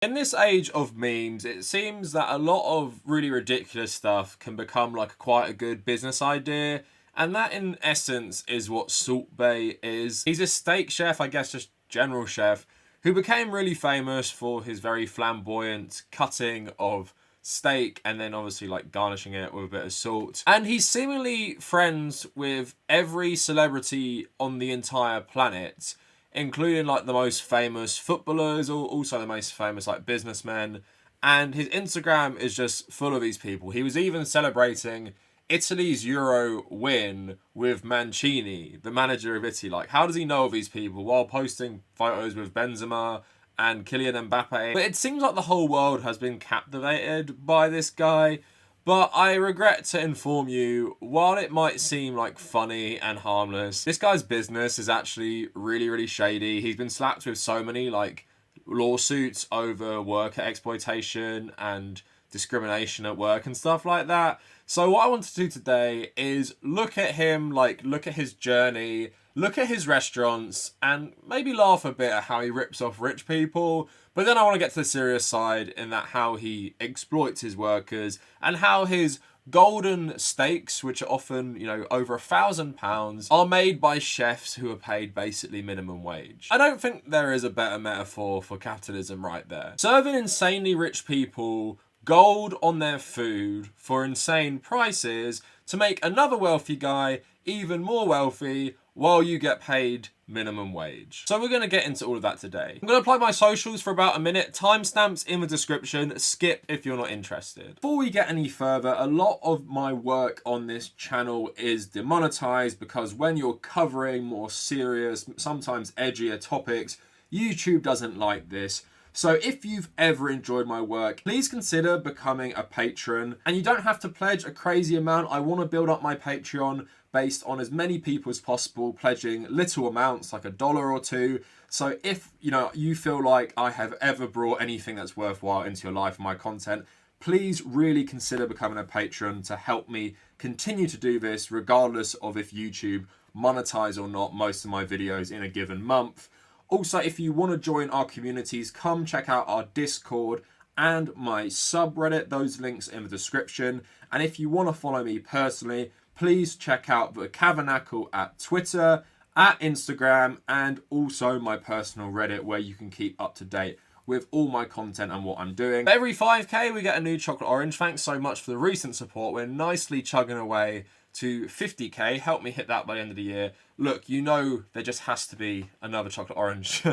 In this age of memes, it seems that a lot of really ridiculous stuff can become like quite a good business idea. And that in essence is what Salt Bae is. He's a steak chef, I guess just general chef, who became really famous for his very flamboyant cutting of steak and then obviously like garnishing it with a bit of salt. And he's seemingly friends with every celebrity on the entire planet, including like the most famous footballers or also the most famous like businessmen. And his Instagram is just full of these people. He was even celebrating Italy's Euro win with Mancini, the manager of Italy. Like, how does he know of these people while posting photos with Benzema and Kylian Mbappe? But it seems like the whole world has been captivated by this guy. But I regret to inform you, while it might seem like funny and harmless, this guy's business is actually really, really shady. He's been slapped with so many like lawsuits over worker exploitation and discrimination at work and stuff like that. So what I want to do today is look at him, like look at his journey, look at his restaurants, and maybe laugh a bit at how he rips off rich people. But then I want to get to the serious side in that how he exploits his workers and how his golden steaks, which are often, you know, over £1,000, are made by chefs who are paid basically minimum wage. I don't think there is a better metaphor for capitalism right there. Serving insanely rich people gold on their food for insane prices to make another wealthy guy even more wealthy while you get paid minimum wage. So we're going to get into all of that today. I'm going to apply my socials for about a minute, timestamps in the description, skip if you're not interested. Before we get any further, a lot of my work on this channel is demonetized because when you're covering more serious, sometimes edgier topics, YouTube doesn't like this. So if you've ever enjoyed my work, please consider becoming a patron. And you don't have to pledge a crazy amount. I want to build up my Patreon based on as many people as possible pledging little amounts like $1 or $2. So if you feel like I have ever brought anything that's worthwhile into your life and my content, please really consider becoming a patron to help me continue to do this regardless of if YouTube monetize or not most of my videos in a given month. Also, if you want to join our communities, come check out our Discord and my subreddit. Those links in the description. And if you want to follow me personally, please check out the Kavernacle at Twitter, at Instagram, and also my personal Reddit where you can keep up to date with all my content and what I'm doing. For every 5k, we get a new chocolate orange. Thanks so much for the recent support. We're nicely chugging away to 50k. Help me hit that by the end of the year. Look, you know there just has to be another chocolate orange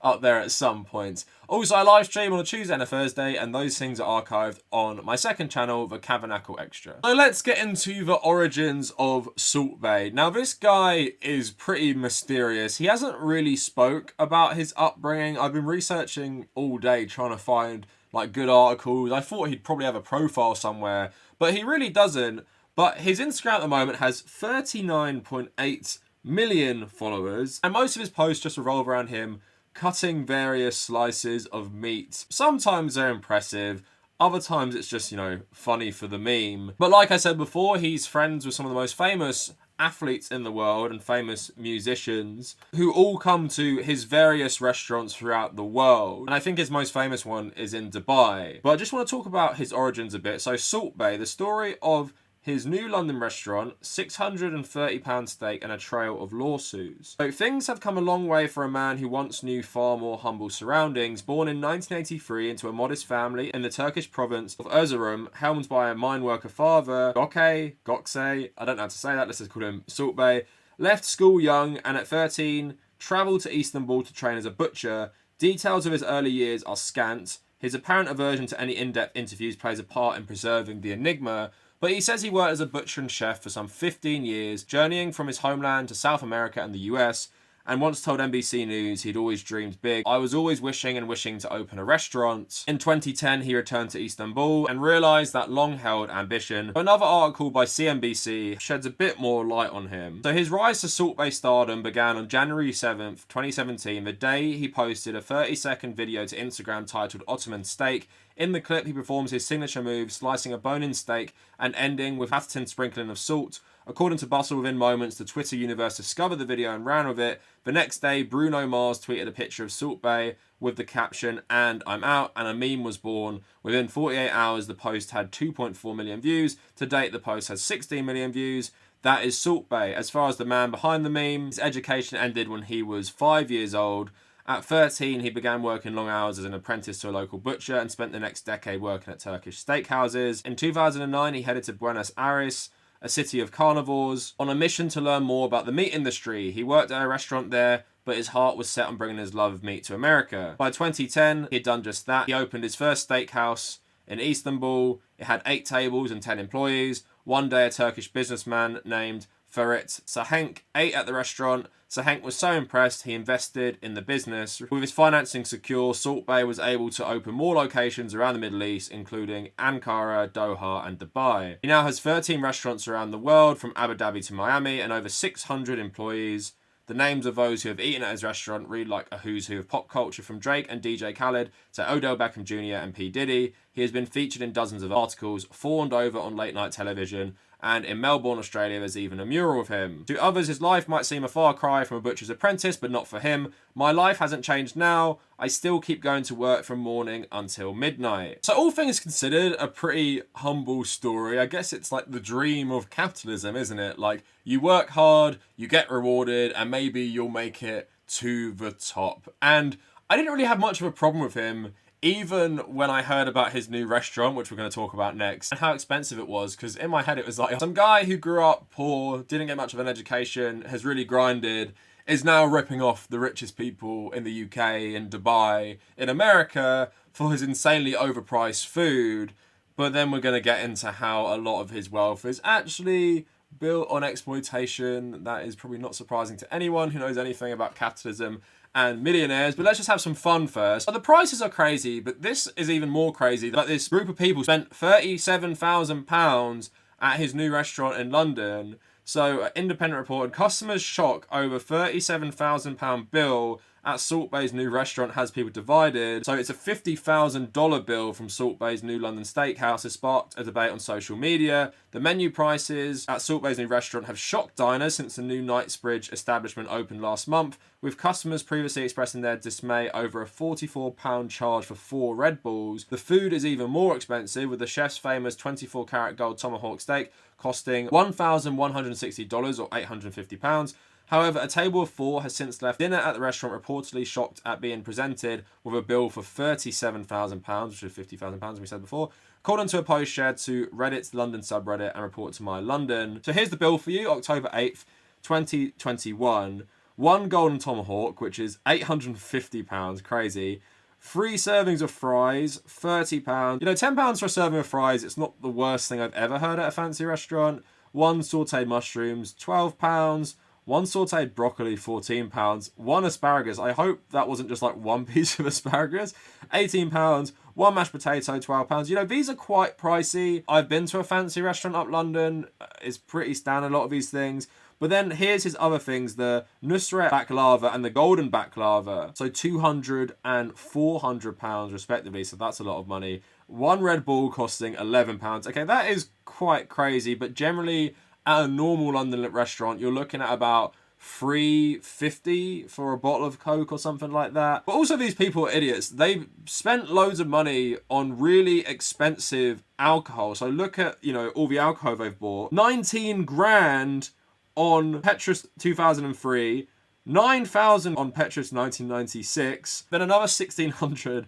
up there at some point. Also, I live stream on a Tuesday and a Thursday, and those things are archived on my second channel, the Kavernacle Extra. So let's get into the origins of Salt Bae. Now, this guy is pretty mysterious. He hasn't really spoke about his upbringing. I've been researching all day trying to find like good articles. I thought he'd probably have a profile somewhere, but he really doesn't. But his Instagram at the moment has 39.8 million followers, and most of his posts just revolve around him cutting various slices of meat. Sometimes they're impressive, other times it's just, funny for the meme. But like I said before, he's friends with some of the most famous athletes in the world and famous musicians who all come to his various restaurants throughout the world. And I think his most famous one is in Dubai. But I just want to talk about his origins a bit. So Salt Bae, the story of his new London restaurant, £630 steak and a trail of lawsuits. So things have come a long way for a man who once knew far more humble surroundings. Born in 1983 into a modest family in the Turkish province of Erzurum, helmed by a mine worker father, Gokse, I don't know how to say that, let's just call him Salt Bae, left school young and at 13 travelled to Istanbul to train as a butcher. Details of his early years are scant. His apparent aversion to any in-depth interviews plays a part in preserving the enigma. But he says he worked as a butcher and chef for some 15 years, journeying from his homeland to South America and the US, and once told NBC News he'd always dreamed big. I was always wishing to open a restaurant. In 2010, he returned to Istanbul and realised that long-held ambition. Another article by CNBC sheds a bit more light on him. So his rise to Salt Bae stardom began on January 7th, 2017, the day he posted a 30-second video to Instagram titled Ottoman Steak. In the clip, he performs his signature move, slicing a bone-in steak and ending with half-tin sprinkling of salt. According to Bustle, within moments, the Twitter universe discovered the video and ran with it. The next day, Bruno Mars tweeted a picture of Salt Bae with the caption, "And I'm out," and a meme was born. Within 48 hours, the post had 2.4 million views. To date, the post has 16 million views. That is Salt Bae. As far as the man behind the meme, his education ended when he was 5 years old. At 13, he began working long hours as an apprentice to a local butcher and spent the next decade working at Turkish steakhouses. In 2009, he headed to Buenos Aires, a city of carnivores, on a mission to learn more about the meat industry. He worked at a restaurant there, but his heart was set on bringing his love of meat to America. By 2010, he'd done just that. He opened his first steakhouse in Istanbul. It had 8 tables and 10 employees. One day, a Turkish businessman named Ferit Sahenk ate at the restaurant. Sahenk was so impressed, he invested in the business. With his financing secure, Salt Bae was able to open more locations around the Middle East, including Ankara, Doha, and Dubai. He now has 13 restaurants around the world, from Abu Dhabi to Miami, and over 600 employees. The names of those who have eaten at his restaurant read like a who's who of pop culture, from Drake and DJ Khaled to Odell Beckham Jr. and P. Diddy. He has been featured in dozens of articles, fawned over on late night television, and in Melbourne, Australia, there's even a mural of him. To others, his life might seem a far cry from a butcher's apprentice, but not for him. "My life hasn't changed now. I still keep going to work from morning until midnight." So all things considered, a pretty humble story. I guess it's like the dream of capitalism, isn't it? Like, you work hard, you get rewarded, and maybe you'll make it to the top. And I didn't really have much of a problem with him, even when I heard about his new restaurant, which we're going to talk about next, and how expensive it was, because in my head it was like, some guy who grew up poor, didn't get much of an education, has really grinded, is now ripping off the richest people in the UK, in Dubai, in America, for his insanely overpriced food. But then we're going to get into how a lot of his wealth is actually built on exploitation. That is probably not surprising to anyone who knows anything about capitalism and millionaires, but let's just have some fun first. The prices are crazy, but this is even more crazy. Like, this group of people spent £37,000 at his new restaurant in London. So, Independent reported, customers shock over £37,000 bill at Salt Bae's new restaurant has people divided. So it's a $50,000 bill from Salt Bae's new London steakhouse has sparked a debate on social media. The menu prices at Salt Bae's new restaurant have shocked diners since the new Knightsbridge establishment opened last month, with customers previously expressing their dismay over a £44 charge for 4 Red Bulls. The food is even more expensive, with the chef's famous 24-carat gold tomahawk steak costing $1,160 or £850. However, a table of 4 has since left dinner at the restaurant, reportedly shocked at being presented with a bill for £37,000, which is £50,000 as we said before, according to a post shared to Reddit's London subreddit and reported to My London. So here's the bill for you, October 8th, 2021. 1 golden tomahawk, which is £850, crazy. 3 servings of fries, £30. You know, £10 for a serving of fries, it's not the worst thing I've ever heard at a fancy restaurant. 1 sauteed mushrooms, £12. 1 sauteed broccoli, £14. 1 asparagus, I hope that wasn't just like 1 piece of asparagus, £18. 1 mashed potato, £12. You know, these are quite pricey. I've been to a fancy restaurant up London. It's pretty standard, a lot of these things. But then here's his other things, the Nusret baklava and the golden baklava. So £200 and £400 respectively, so that's a lot of money. 1 Red Bull costing £11. Okay, that is quite crazy, but generally at a normal London restaurant, you're looking at about $3.50 for a bottle of Coke or something like that. But also, these people are idiots. They've spent loads of money on really expensive alcohol. So look at, you know, all the alcohol they've bought. 19 grand on Petrus 2003, 9,000 on Petrus 1996, then another 1,600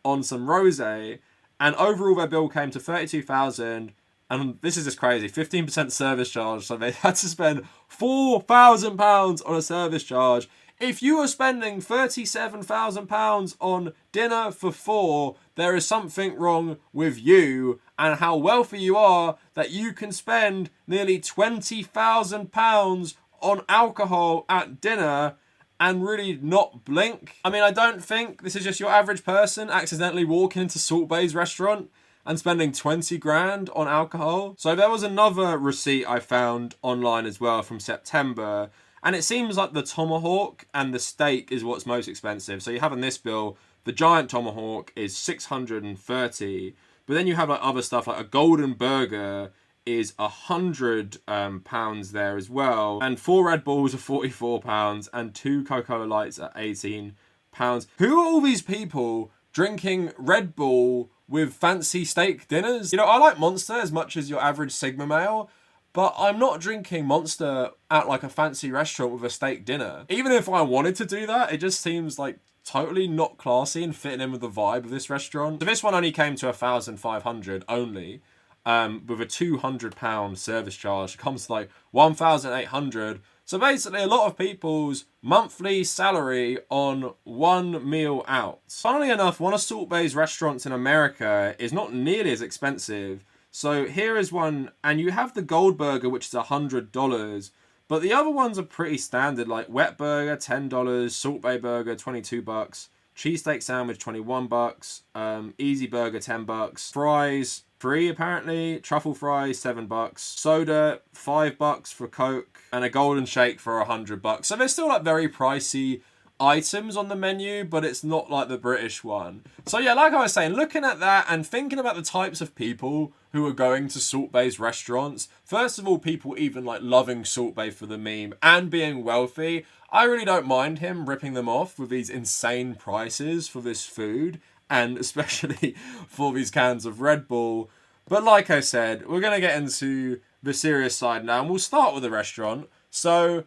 on some rosé, and overall their bill came to 32,000. And this is just crazy, 15% service charge, so they had to spend £4,000 on a service charge. If you are spending £37,000 on dinner for 4, there is something wrong with you and how wealthy you are that you can spend nearly £20,000 on alcohol at dinner and really not blink. I mean, I don't think this is just your average person accidentally walking into Salt Bae's restaurant and spending 20 grand on alcohol. So there was another receipt I found online as well from September, and it seems like the tomahawk and the steak is what's most expensive. So you have in this bill, the giant tomahawk is $630, but then you have like other stuff like a golden burger is £100 there as well, and 4 Red Bulls are £44, and 2 Coca-Cola Lights are £18. £200. Who are all these people drinking Red Bull with fancy steak dinners? You know, I like Monster as much as your average Sigma male, but I'm not drinking Monster at like a fancy restaurant with a steak dinner. Even if I wanted to do that, it just seems like totally not classy and fitting in with the vibe of this restaurant. So this one only came to 1,500 only, with a £200 service charge. It comes to like 1,800. So basically a lot of people's monthly salary on one meal out. Funnily enough, one of Salt Bae's restaurants in America is not nearly as expensive. So here is one, and you have the Gold Burger, which is $100. But the other ones are pretty standard, like Wet Burger, $10, Salt Bae Burger, $22, Cheesesteak Sandwich, $21, Easy Burger, $10, fries, free apparently, truffle fries, $7, soda, $5 for Coke, and a golden shake for $100. So they're still like very pricey items on the menu, but it's not like the British one. So yeah, like I was saying, looking at that and thinking about the types of people who are going to Salt Bae's restaurants, first of all, people even like loving Salt Bae for the meme and being wealthy, I really don't mind him ripping them off with these insane prices for this food, and especially for these cans of Red Bull. But like I said, we're going to get into the serious side now, and we'll start with the restaurant. So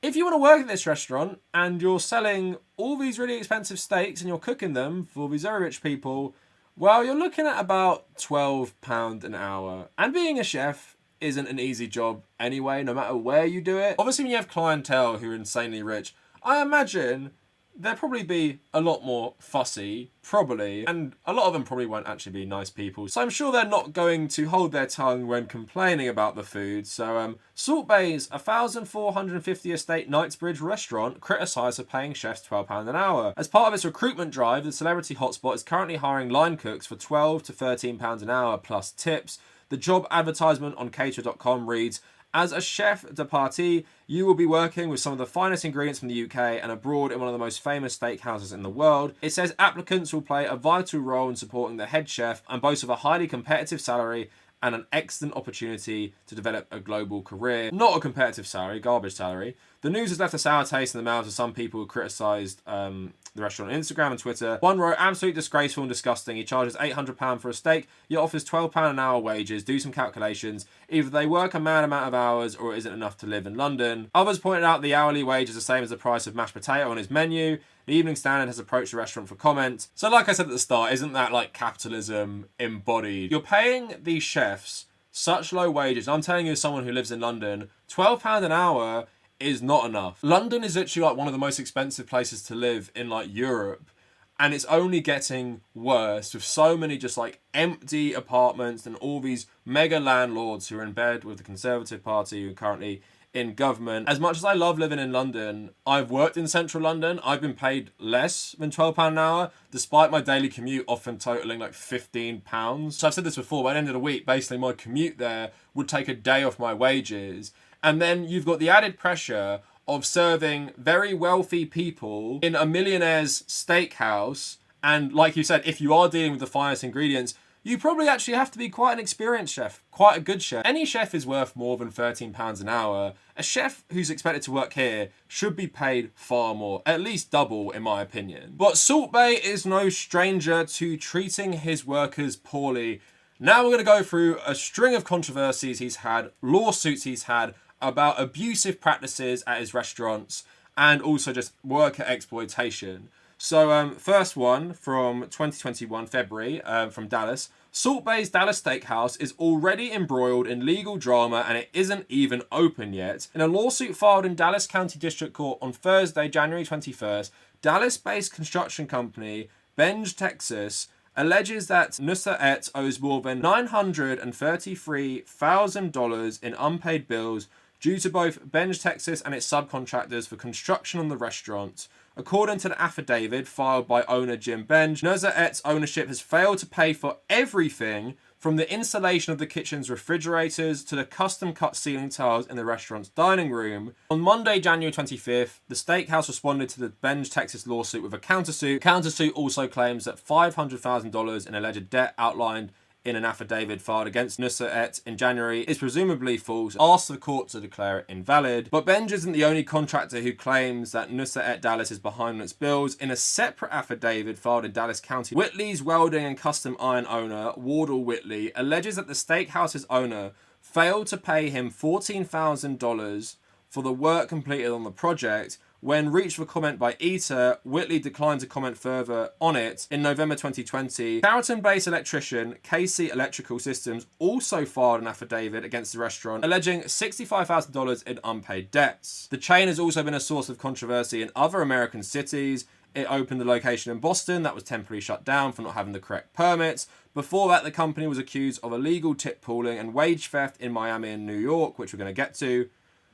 if you want to work at this restaurant and you're selling all these really expensive steaks and you're cooking them for these very rich people, well, you're looking at about £12 an hour. And being a chef isn't an easy job anyway, no matter where you do it. Obviously, when you have clientele who are insanely rich, I imagine they'll probably be a lot more fussy, probably, and a lot of them probably won't actually be nice people. So I'm sure they're not going to hold their tongue when complaining about the food. So Salt Bae's 1,450 estate Knightsbridge restaurant criticised for paying chefs £12 an hour. As part of its recruitment drive, the celebrity hotspot is currently hiring line cooks for £12 to £13 an hour plus tips. The job advertisement on caterer.com reads, "As a chef de partie, you will be working with some of the finest ingredients from the UK and abroad in one of the most famous steakhouses in the world." It says applicants will play a vital role in supporting the head chef and boast of a highly competitive salary and an excellent opportunity to develop a global career. Not a competitive salary, garbage salary. The news has left a sour taste in the mouths of some people who criticised the restaurant on Instagram and Twitter. One wrote, "Absolutely disgraceful and disgusting. He charges £800 for a steak, yet offers £12 an hour wages. Do some calculations. Either they work a mad amount of hours or it isn't enough to live in London." Others pointed out the hourly wage is the same as the price of mashed potato on his menu. The Evening Standard has approached the restaurant for comment. So like I said at the start, isn't that like capitalism embodied? You're paying these chefs such low wages. I'm telling you, as someone who lives in London, £12 an hour is not enough. London is literally like one of the most expensive places to live in like Europe, and it's only getting worse with so many just like empty apartments and all these mega landlords who are in bed with the Conservative Party who are currently in government. As much as I love living in London, I've worked in central London. I've been paid less than £12 an hour, despite my daily commute often totaling like £15. So I've said this before, by the end of the week, basically my commute there would take a day off my wages. And then you've got the added pressure of serving very wealthy people in a millionaire's steakhouse. And like you said, if you are dealing with the finest ingredients, you probably actually have to be quite an experienced chef, quite a good chef. Any chef is worth more than £13 an hour. A chef who's expected to work here should be paid far more, at least double in my opinion. But Salt Bae is no stranger to treating his workers poorly. Now we're going to go through a string of controversies he's had, lawsuits he's had, about abusive practices at his restaurants and also just worker exploitation. So first one from 2021 February from Dallas. Salt Bae's Dallas Steakhouse is already embroiled in legal drama and it isn't even open yet. In a lawsuit filed in Dallas County District Court on Thursday, January 21st, Dallas-based construction company Benj Texas alleges that Nusrat owes more than $933,000 in unpaid bills due to both Benj Texas and its subcontractors for construction on the restaurant. According to the affidavit filed by owner Jim Benj, Nusrat's ownership has failed to pay for everything from the installation of the kitchen's refrigerators to the custom-cut ceiling tiles in the restaurant's dining room. On Monday, January 25th, the steakhouse responded to the Benj Texas lawsuit with a countersuit. The countersuit also claims that $500,000 in alleged debt outlined in an affidavit filed against Nusret in January is presumably false, asked the court to declare it invalid. But Benj isn't the only contractor who claims that Nusret Dallas is behind on its bills. In a separate affidavit filed in Dallas County, Whitley's welding and custom iron owner, Wardell Whitley, alleges that the steakhouse's owner failed to pay him $14,000 for the work completed on the project. When reached for comment by Eater, Whitley declined to comment further on it. In November 2020, Carrollton-based electrician KC Electrical Systems also filed an affidavit against the restaurant, alleging $65,000 in unpaid debts. The chain has also been a source of controversy in other American cities. It opened a location in Boston that was temporarily shut down for not having the correct permits. Before that, the company was accused of illegal tip pooling and wage theft in Miami and New York, which we're going to get to.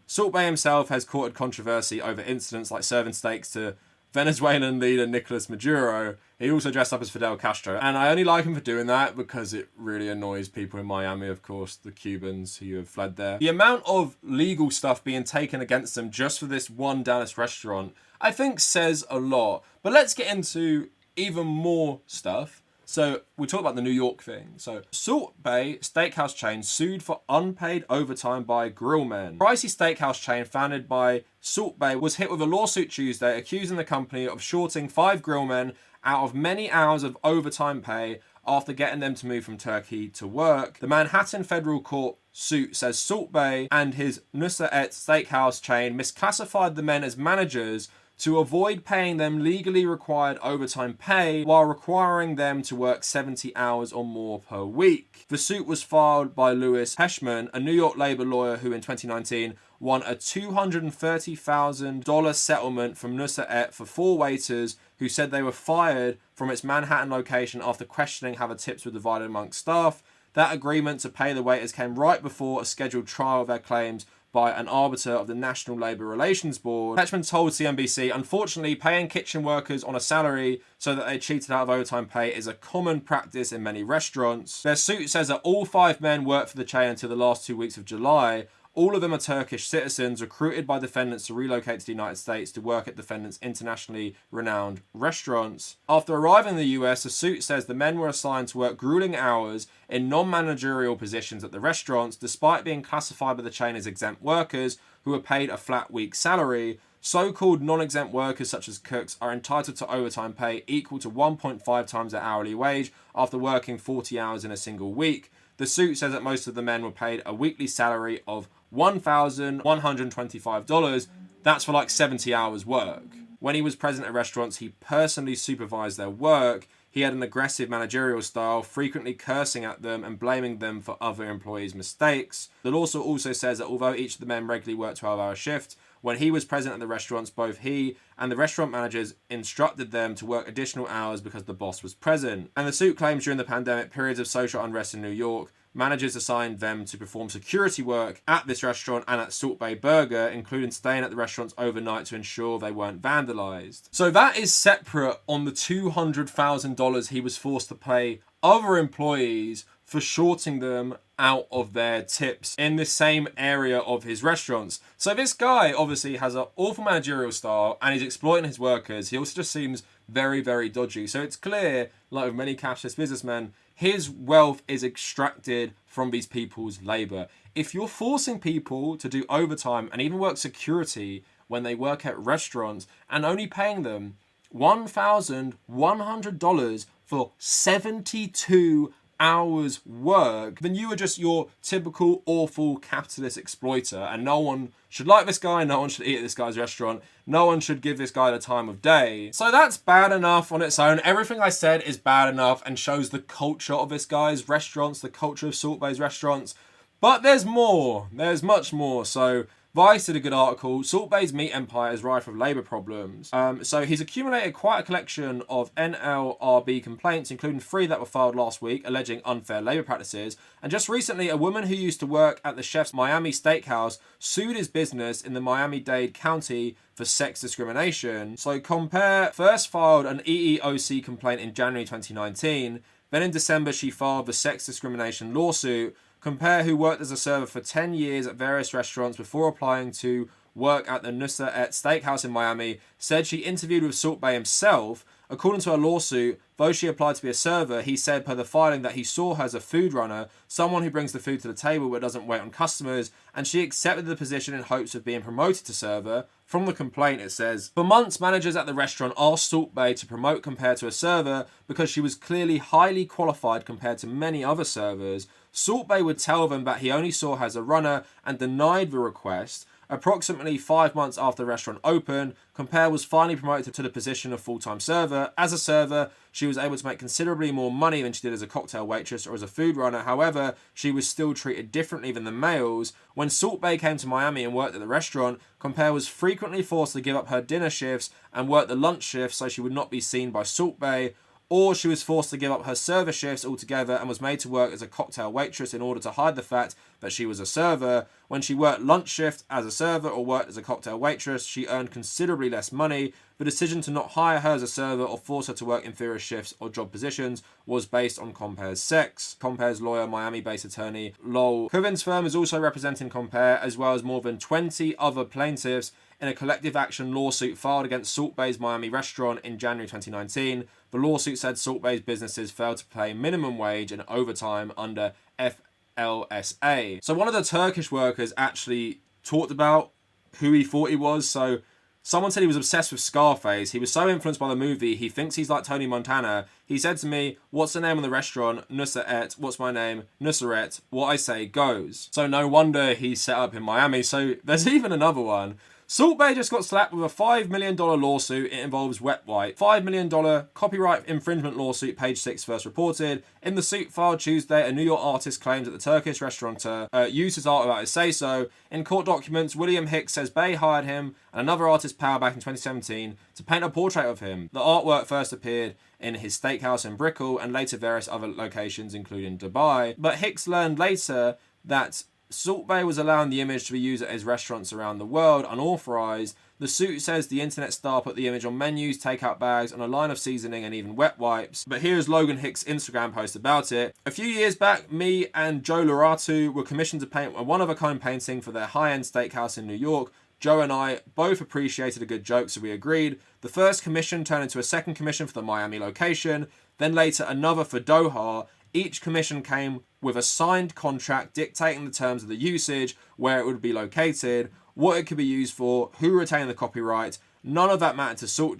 Salt Bae himself has courted controversy over incidents like serving steaks to Venezuelan leader Nicolas Maduro. He also dressed up as Fidel Castro, and I only like him for doing that because it really annoys people in Miami, of course, the Cubans who have fled there. The amount of legal stuff being taken against them just for this one Dallas restaurant, I think says a lot. But let's get into even more stuff. So we talked about the New York thing. So Salt Bae steakhouse chain sued for unpaid overtime by grillmen. Pricey steakhouse chain founded by Salt Bae was hit with a lawsuit Tuesday accusing the company of shorting 5 grillmen out of many hours of overtime pay after getting them to move from Turkey to work. The Manhattan federal court suit says Salt Bae and his Nusret steakhouse chain misclassified the men as managers to avoid paying them legally required overtime pay while requiring them to work 70 hours or more per week. The suit was filed by Louis Heschman, a New York labor lawyer who in 2019 won a $230,000 settlement from Nusret for 4 waiters who said they were fired from its Manhattan location after questioning how the tips were divided amongst staff. That agreement to pay the waiters came right before a scheduled trial of their claims by an arbiter of the National Labour Relations Board. Heschman told CNBC, unfortunately, paying kitchen workers on a salary so that they cheated out of overtime pay is a common practice in many restaurants. Their suit says that all 5 men worked for the chain until the last 2 weeks of July. All of them are Turkish citizens recruited by defendants to relocate to the United States to work at defendants' internationally renowned restaurants. After arriving in the US, the suit says the men were assigned to work grueling hours in non-managerial positions at the restaurants, despite being classified by the chain as exempt workers who were paid a flat week salary. So-called non-exempt workers such as cooks are entitled to overtime pay equal to 1.5 times their hourly wage after working 40 hours in a single week. The suit says that most of the men were paid a weekly salary of $1,125. That's for like 70 hours work. When he was present at restaurants, he personally supervised their work. He had an aggressive managerial style, frequently cursing at them and blaming them for other employees' mistakes. The lawsuit also says that although each of the men regularly worked 12-hour shifts, when he was present at the restaurants, both he and the restaurant managers instructed them to work additional hours because the boss was present. And the suit claims during the pandemic periods of social unrest in New York, managers assigned them to perform security work at this restaurant and at Salt Bae Burger, including staying at the restaurants overnight to ensure they weren't vandalized. So that is separate on the $200,000 he was forced to pay other employees for shorting them out of their tips in the same area of his restaurants. So this guy obviously has an awful managerial style and he's exploiting his workers. He also just seems very, very dodgy. So it's clear, like with many capitalist businessmen, his wealth is extracted from these people's labor. If you're forcing people to do overtime and even work security when they work at restaurants and only paying them $1,100 for 72 hours work, then you are just your typical awful capitalist exploiter, and no one should like this guy, no one should eat at this guy's restaurant, no one should give this guy the time of day. So that's bad enough on its own. Everything I said is bad enough and shows the culture of this guy's restaurants, the culture of Salt Bae's restaurants. But there's more, there's much more. So Vice did a good article. Salt Bae's meat empire is rife with labour problems. So he's accumulated quite a collection of NLRB complaints, including 3 that were filed last week, alleging unfair labour practices. And just recently, a woman who used to work at the chef's Miami steakhouse sued his business in the Miami-Dade County for sex discrimination. So Compare first filed an EEOC complaint in January 2019. Then in December, she filed the sex discrimination lawsuit. Compare, who worked as a server for 10 years at various restaurants before applying to work at the Nusret Steakhouse in Miami, said she interviewed with Salt Bae himself. According to her lawsuit, Though she applied to be a server, he said per the filing that he saw her as a food runner, someone who brings the food to the table but doesn't wait on customers, and she accepted the position in hopes of being promoted to server. From the complaint, it says, for months, managers at the restaurant asked Salt Bae to promote compared to a server because she was clearly highly qualified compared to many other servers. Salt Bae would tell them that he only saw her as a runner and denied the request. Approximately 5 months after the restaurant opened, Compare was finally promoted to the position of full-time server. As a server, she was able to make considerably more money than she did as a cocktail waitress or as a food runner. However, she was still treated differently than the males. When Salt Bae came to Miami and worked at the restaurant, Compare was frequently forced to give up her dinner shifts and work the lunch shift so she would not be seen by Salt Bae, or she was forced to give up her server shifts altogether and was made to work as a cocktail waitress in order to hide the fact that she was a server. When she worked lunch shift as a server or worked as a cocktail waitress, she earned considerably less money. The decision to not hire her as a server or force her to work inferior shifts or job positions was based on Compare's sex. Compare's lawyer, Miami-based attorney Lowell Coven's firm is also representing Compare, as well as more than 20 other plaintiffs in a collective action lawsuit filed against Salt Bae's Miami restaurant in January 2019. The lawsuit said Salt Bae's businesses failed to pay minimum wage and overtime under FLSA. So one of the Turkish workers actually talked about who he thought he was. So someone said he was obsessed with Scarface. He was so influenced by the movie, he thinks he's like Tony Montana. He said to me, what's the name of the restaurant? Nusret. What's my name? Nusret. What I say goes. So no wonder he's set up in Miami. So there's even another one. Salt Bae just got slapped with a $5 million lawsuit. It involves Wet White. $5 million copyright infringement lawsuit, page 6 first reported. In the suit filed Tuesday, a New York artist claims that the Turkish restaurateur used his art without his say-so. In court documents, William Hicks says Bae hired him and another artist, Power, back in 2017 to paint a portrait of him. The artwork first appeared in his steakhouse in Brickell and later various other locations, including Dubai. But Hicks learned later that Salt Bae was allowing the image to be used at his restaurants around the world, unauthorized. The suit says the internet star put the image on menus, takeout bags, on a line of seasoning and even wet wipes. But here's Logan Hicks' Instagram post about it. A few years back, me and Joe Loratu were commissioned to paint a one-of-a-kind painting for their high-end steakhouse in New York. Joe and I both appreciated a good joke, so we agreed. The first commission turned into a second commission for the Miami location, then later another for Doha. Each commission came with a signed contract dictating the terms of the usage, where it would be located, what it could be used for, who retained the copyright. None of that mattered to Salt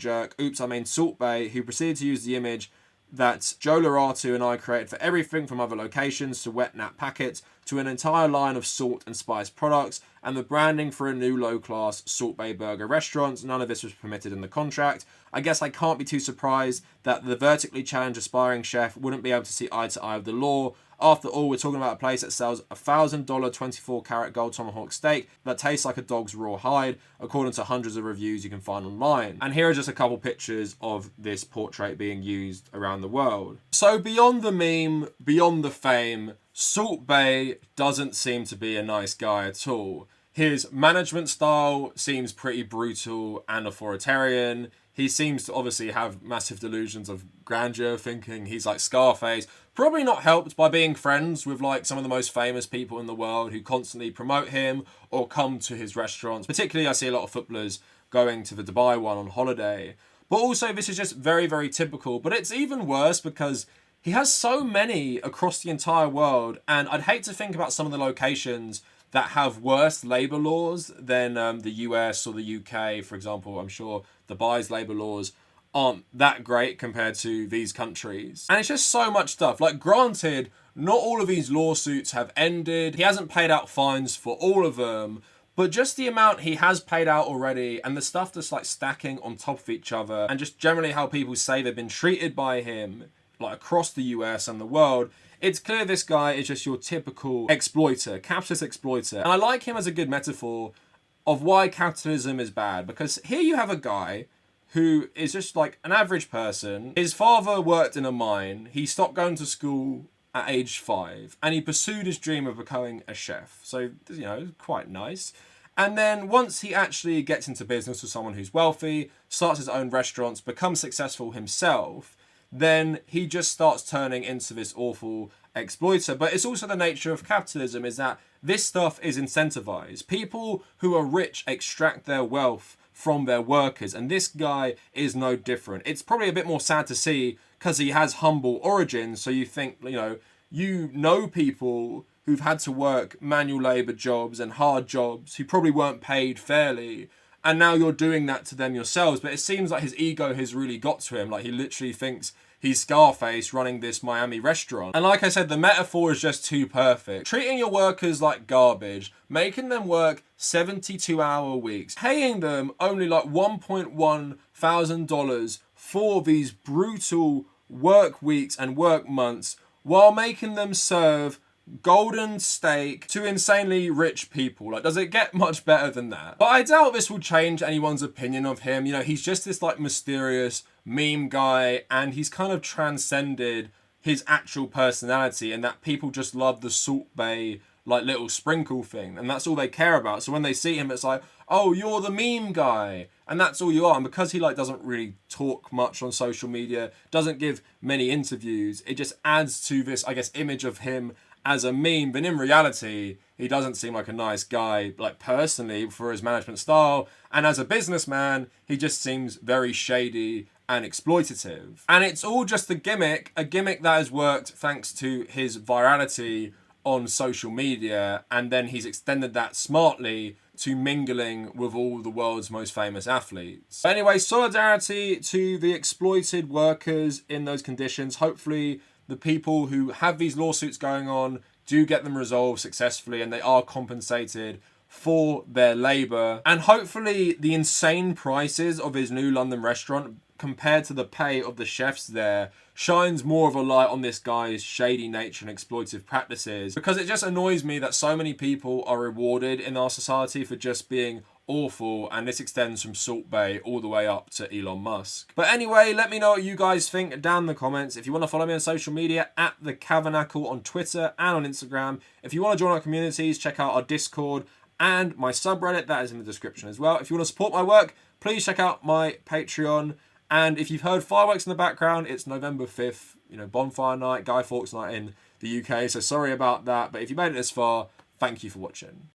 Bae, who proceeded to use the image that Joe Loratu and I created for everything from other locations to wet nap packets to an entire line of salt and spice products and the branding for a new low-class Salt Bae burger restaurant. None of this was permitted in the contract. I guess I can't be too surprised that the vertically challenged aspiring chef wouldn't be able to see eye to eye with the law. After all, we're talking about a place that sells a $1,000 24-carat gold tomahawk steak that tastes like a dog's raw hide, according to hundreds of reviews you can find online. And here are just a couple pictures of this portrait being used around the world. So beyond the meme, beyond the fame, Salt Bae doesn't seem to be a nice guy at all. His management style seems pretty brutal and authoritarian. He seems to obviously have massive delusions of grandeur, thinking he's like Scarface. Probably not helped by being friends with like some of the most famous people in the world who constantly promote him or come to his restaurants. Particularly, I see a lot of footballers going to the Dubai one on holiday. But also, this is just very, very typical. But it's even worse because he has so many across the entire world. And I'd hate to think about some of the locations that have worse labour laws than the US or the UK, for example. I'm sure Dubai's labour laws aren't that great compared to these countries. And it's just so much stuff. Like, granted, not all of these lawsuits have ended. He hasn't paid out fines for all of them. But just the amount he has paid out already and the stuff that's like stacking on top of each other and just generally how people say they've been treated by him, like across the US and the world, it's clear this guy is just your typical exploiter, capitalist exploiter. And I like him as a good metaphor of why capitalism is bad. Because here you have a guy who is just like an average person. His father worked in a mine. He stopped going to school at age 5. And he pursued his dream of becoming a chef. So, you know, quite nice. And then once he actually gets into business with someone who's wealthy, starts his own restaurants, becomes successful himself, then he just starts turning into this awful exploiter. But it's also the nature of capitalism is that this stuff is incentivized. People who are rich extract their wealth from their workers, and this guy is no different. It's probably a bit more sad to see because he has humble origins. So you think, you know people who've had to work manual labour jobs and hard jobs who probably weren't paid fairly, and now you're doing that to them yourselves. But it seems like his ego has really got to him. Like, he literally thinks he's Scarface running this Miami restaurant. And like I said, the metaphor is just too perfect. Treating your workers like garbage, making them work 72-hour weeks, paying them only like $1.1 thousand for these brutal work weeks and work months, while making them serve golden steak to insanely rich people. Like, does it get much better than that? But I doubt this will change anyone's opinion of him. He's just this like mysterious meme guy, and he's kind of transcended his actual personality, and that people just love the Salt Bae like little sprinkle thing, and that's all they care about. So when they see him, it's like, oh, you're the meme guy, and that's all you are. And because he like doesn't really talk much on social media, doesn't give many interviews, it just adds to this, I guess, image of him as a meme. But in reality, he doesn't seem like a nice guy, like personally, for his management style. And as a businessman, he just seems very shady and exploitative. And it's all just a gimmick that has worked thanks to his virality on social media. And then he's extended that smartly to mingling with all the world's most famous athletes. But anyway, solidarity to the exploited workers in those conditions. Hopefully the people who have these lawsuits going on do get them resolved successfully, and they are compensated for their labour. And hopefully the insane prices of his new London restaurant, compared to the pay of the chefs there, shines more of a light on this guy's shady nature and exploitive practices. Because it just annoys me that so many people are rewarded in our society for just being awful, and this extends from Salt Bae all the way up to Elon Musk. But anyway, let me know what you guys think down in the comments. If you want to follow me on social media, at the Kavernacle on Twitter and on Instagram. If you want to join our communities, check out our Discord and my subreddit, that is in the description as well. If you want to support my work, please check out my Patreon. And if you've heard fireworks in the background, it's November 5th, bonfire night, Guy Fawkes night in the UK. So sorry about that. But if you made it this far, thank you for watching.